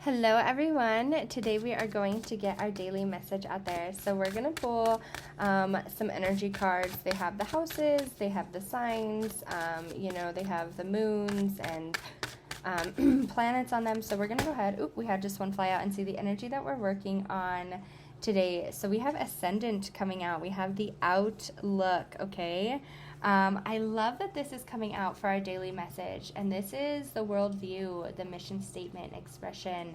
Hello, everyone. Today we are going to get our daily message out there. So we're going to pull some energy cards. They have the houses, they have the signs, they have the moons and planets on them. So we're going to go ahead. We had just one fly out and see the energy that we're working on today. So we have Ascendant coming out. We have the Outlook, okay? I love that this is coming out for our daily message, and this is the worldview, the mission statement, expression,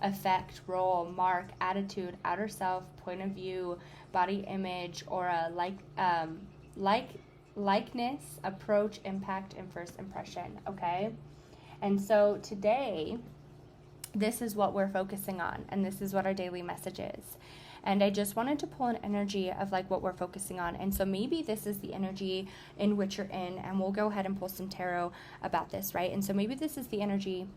effect, role, mark, attitude, outer self, point of view, body image, aura, likeness, approach, impact, and first impression, okay? And so today, this is what we're focusing on, and this is what our daily message is. And I just wanted to pull an energy of like what we're focusing on. And so maybe this is the energy in which you're in, and we'll go ahead and pull some tarot about this, right? And so maybe this is the energy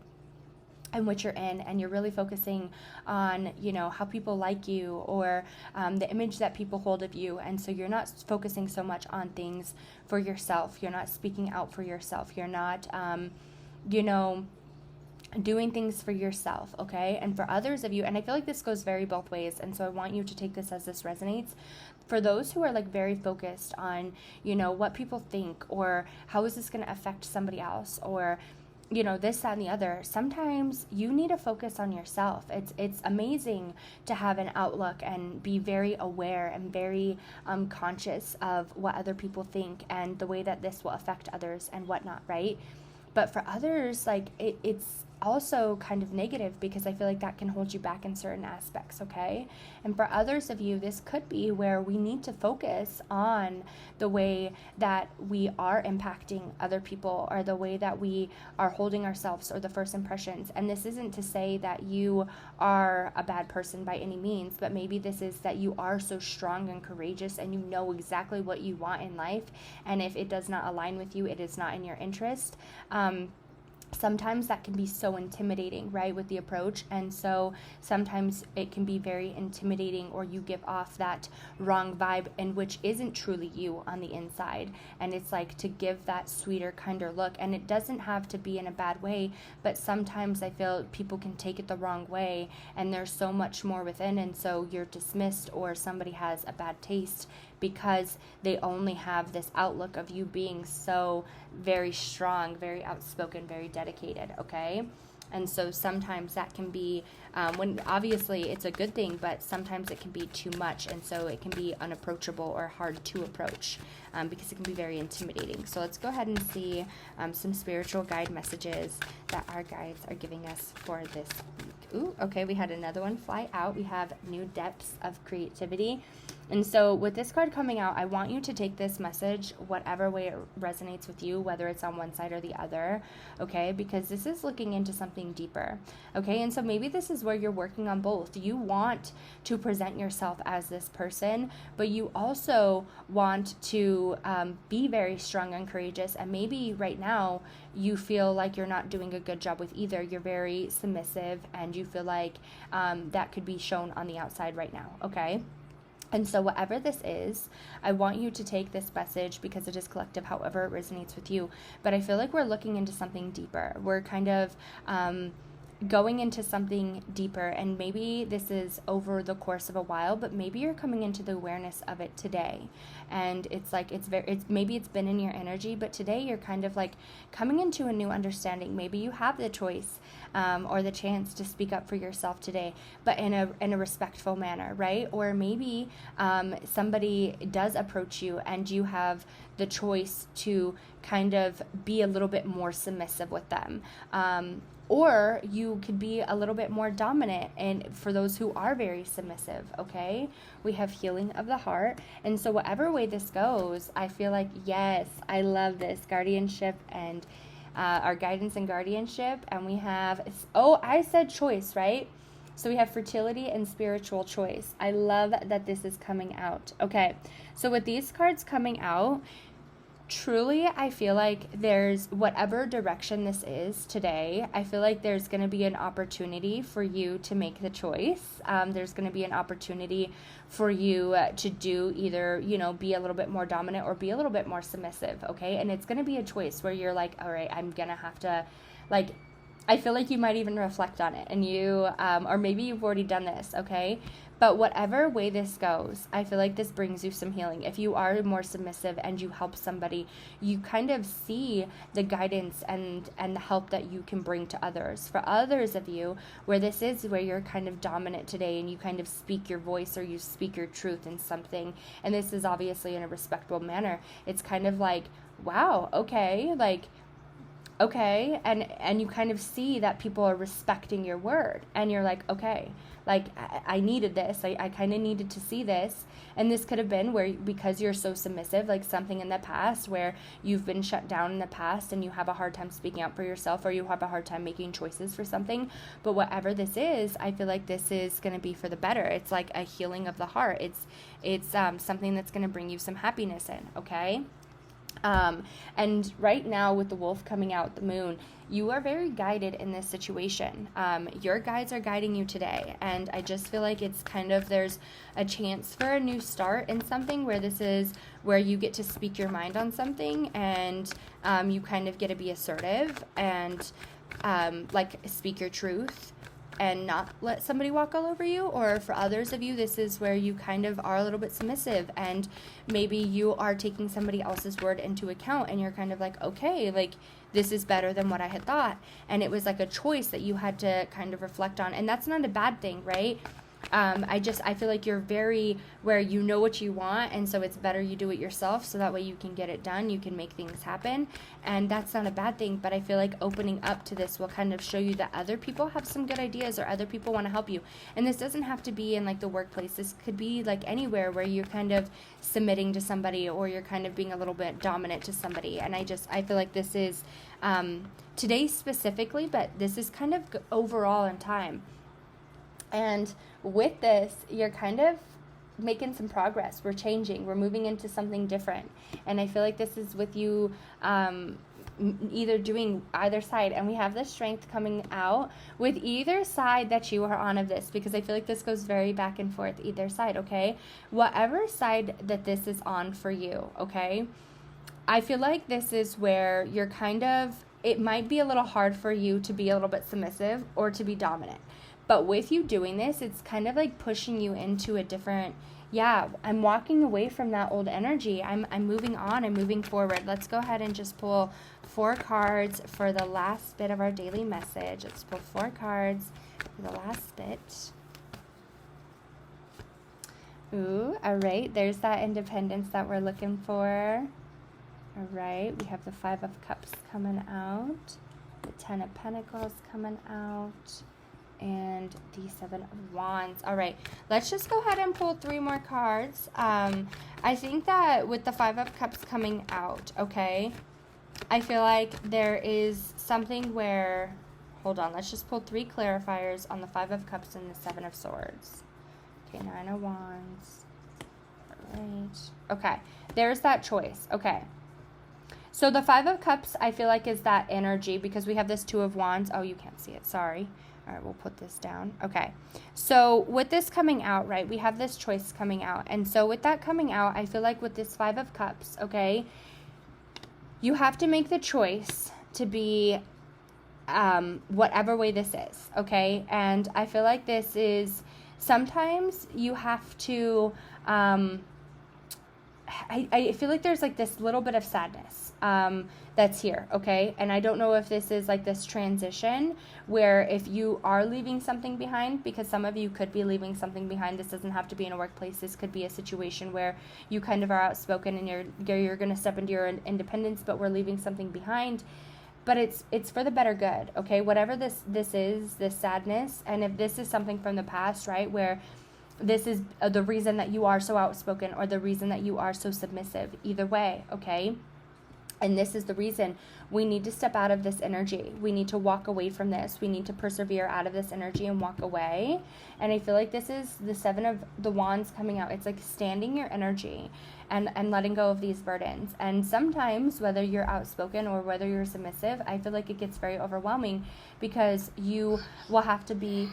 in which you're in, and you're really focusing on, how people like you, or the image that people hold of you. And so you're not focusing so much on things for yourself. You're not speaking out for yourself. You're not, doing things for yourself, okay? And for others of you, and I feel like this goes very both ways, and so I want you to take this as this resonates. For those who are like very focused on, what people think, or how is this going to affect somebody else, or this, that, and the other, sometimes you need to focus on yourself. It's amazing to have an outlook and be very aware and very conscious of what other people think and the way that this will affect others and whatnot, right? But for others, like it's also kind of negative, because I feel like that can hold you back in certain aspects, okay? And for others of you, this could be where we need to focus on the way that we are impacting other people, or the way that we are holding ourselves, or the first impressions. And this isn't to say that you are a bad person by any means, but maybe this is that you are so strong and courageous, and you know exactly what you want in life, and if it does not align with you, it is not in your interest. Sometimes that can be so intimidating, right, with the approach. And so sometimes it can be very intimidating, or you give off that wrong vibe, and which isn't truly you on the inside. And it's like to give that sweeter, kinder look. And it doesn't have to be in a bad way, but sometimes I feel people can take it the wrong way, and there's so much more within. And so you're dismissed, or somebody has a bad taste because they only have this outlook of you being so very strong, very outspoken, very dedicated, okay? And so sometimes that can be, when obviously it's a good thing, but sometimes it can be too much, and so it can be unapproachable or hard to approach, because it can be very intimidating. So let's go ahead and see some spiritual guide messages that our guides are giving us for this week. Ooh, okay, we had another one fly out. We have new depths of creativity. And so with this card coming out, I want you to take this message whatever way it resonates with you, whether it's on one side or the other, okay? Because this is looking into something deeper, okay? And so maybe this is where you're working on both. You want to present yourself as this person, but you also want to be very strong and courageous. And maybe right now you feel like you're not doing a good job with either. You're very submissive, and you feel like that could be shown on the outside right now, okay? And so whatever this is, I want you to take this message, because it is collective, however it resonates with you. But I feel like we're looking into something deeper. We're kind of going into something deeper, and maybe this is over the course of a while, but maybe you're coming into the awareness of it today. And it's like maybe it's been in your energy, but today you're kind of like coming into a new understanding. Maybe you have the choice or the chance to speak up for yourself today, but in a respectful manner, right? Or maybe somebody does approach you, and you have the choice to kind of be a little bit more submissive with them. Or you could be a little bit more dominant, and for those who are very submissive, okay? We have healing of the heart. And so whatever way this goes, I feel like, yes, I love this. Guardianship and our guidance and guardianship. And we have, I said choice, right? So we have fertility and spiritual choice. I love that this is coming out. Okay, so with these cards coming out, truly, I feel like there's whatever direction this is today, I feel like there's going to be an opportunity for you to make the choice. There's going to be an opportunity for you to do either, be a little bit more dominant or be a little bit more submissive, okay? And it's going to be a choice where you're like, all right, I'm going to have to, like, I feel like you might even reflect on it, and you, or maybe you've already done this, okay? But whatever way this goes, I feel like this brings you some healing. If you are more submissive and you help somebody, you kind of see the guidance and the help that you can bring to others. For others of you, where this is where you're kind of dominant today and you kind of speak your voice or you speak your truth in something, and this is obviously in a respectable manner, it's kind of like, wow, okay, like, okay, and you kind of see that people are respecting your word, and you're like, okay, like I needed this, I kind of needed to see this. And this could have been where, because you're so submissive, like something in the past where you've been shut down in the past and you have a hard time speaking out for yourself, or you have a hard time making choices for something. But whatever this is, I feel like this is going to be for the better. It's like a healing of the heart. It's something that's going to bring you some happiness in, okay? And right now with the wolf coming out, the moon, you are very guided in this situation. Your guides are guiding you today. And I just feel like it's kind of, there's a chance for a new start in something where this is where you get to speak your mind on something, and you kind of get to be assertive and like speak your truth and not let somebody walk all over you. Or for others of you, this is where you kind of are a little bit submissive, and maybe you are taking somebody else's word into account, and you're kind of like, okay, like this is better than what I had thought. And it was like a choice that you had to kind of reflect on, and that's not a bad thing, right? I feel like you're very where you know what you want, and so it's better you do it yourself, so that way you can get it done, you can make things happen, and that's not a bad thing. But I feel like opening up to this will kind of show you that other people have some good ideas, or other people want to help you. And this doesn't have to be in like the workplace. This could be like anywhere where you're kind of submitting to somebody, or you're kind of being a little bit dominant to somebody. And I feel like this is today specifically, but this is kind of overall in time. And with this, you're kind of making some progress. We're changing. We're moving into something different. And I feel like this is with you either doing either side. And we have the strength coming out with either side that you are on of this, because I feel like this goes very back and forth, either side, okay? Whatever side that this is on for you, okay? I feel like this is where you're kind of, it might be a little hard for you to be a little bit submissive or to be dominant. But with you doing this, it's kind of like pushing you into a different, I'm walking away from that old energy. I'm moving on. I'm moving forward. Let's go ahead and just pull 4 cards for the last bit of our daily message. Let's pull 4 cards for the last bit. Ooh, all right. There's that independence that we're looking for. All right. We have the 5 of Cups coming out. The 10 of Pentacles coming out. And the 7 of Wands. All right, let's just go ahead and pull 3 more cards. I think that with the 5 of Cups coming out, okay, I feel like there is something where, hold on, let's just pull 3 clarifiers on the 5 of Cups and the 7 of Swords. Okay, 9 of Wands. All right. Okay, there's that choice. Okay. So the 5 of Cups, I feel like, is that energy, because we have this 2 of Wands. Oh, you can't see it. Sorry. All right, we'll put this down. Okay. So with this coming out, right, we have this choice coming out. And so with that coming out, I feel like with this 5 of Cups, okay, you have to make the choice to be whatever way this is, okay? And I feel like this is, sometimes you have to, I feel like there's like this little bit of sadness that's here, okay? And I don't know if this is like this transition where if you are leaving something behind, because some of you could be leaving something behind. This doesn't have to be in a workplace. This could be a situation where you kind of are outspoken and you're going to step into your independence, but we're leaving something behind. But it's for the better good, okay? Whatever this is, this sadness, and if this is something from the past, right, where this is the reason that you are so outspoken or the reason that you are so submissive, either way, okay? And this is the reason we need to step out of this energy. We need to walk away from this. We need to persevere out of this energy and walk away. And I feel like this is the 7 of the Wands coming out. It's like standing your energy and letting go of these burdens. And sometimes, whether you're outspoken or whether you're submissive, I feel like it gets very overwhelming, because you will have to be...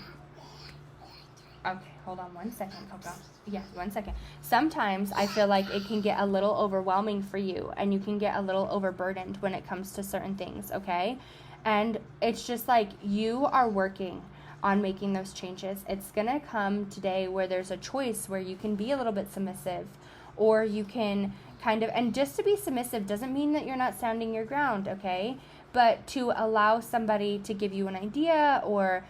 Okay, hold on 1 second, Coco. Yeah, 1 second. Sometimes I feel like it can get a little overwhelming for you, and you can get a little overburdened when it comes to certain things, okay? And it's just like you are working on making those changes. It's going to come today where there's a choice where you can be a little bit submissive, or you can kind of, and just to be submissive doesn't mean that you're not standing your ground, okay? But to allow somebody to give you an idea, or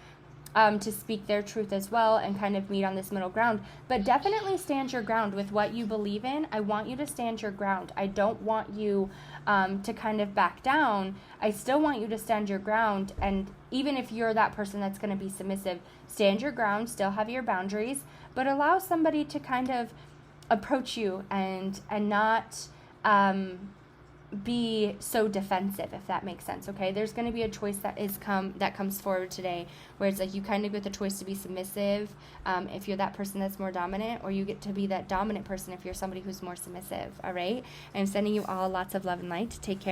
to speak their truth as well, and kind of meet on this middle ground. But definitely stand your ground with what you believe in. I want you to stand your ground. I don't want you to kind of back down. I still want you to stand your ground. And even if you're that person that's going to be submissive, stand your ground, still have your boundaries, but allow somebody to kind of approach you and not be so defensive, if that makes sense. Okay, there's going to be a choice that comes forward today, where it's like you kind of get the choice to be submissive if you're that person that's more dominant, or you get to be that dominant person if you're somebody who's more submissive. All right, I'm sending you all lots of love and light. Take care.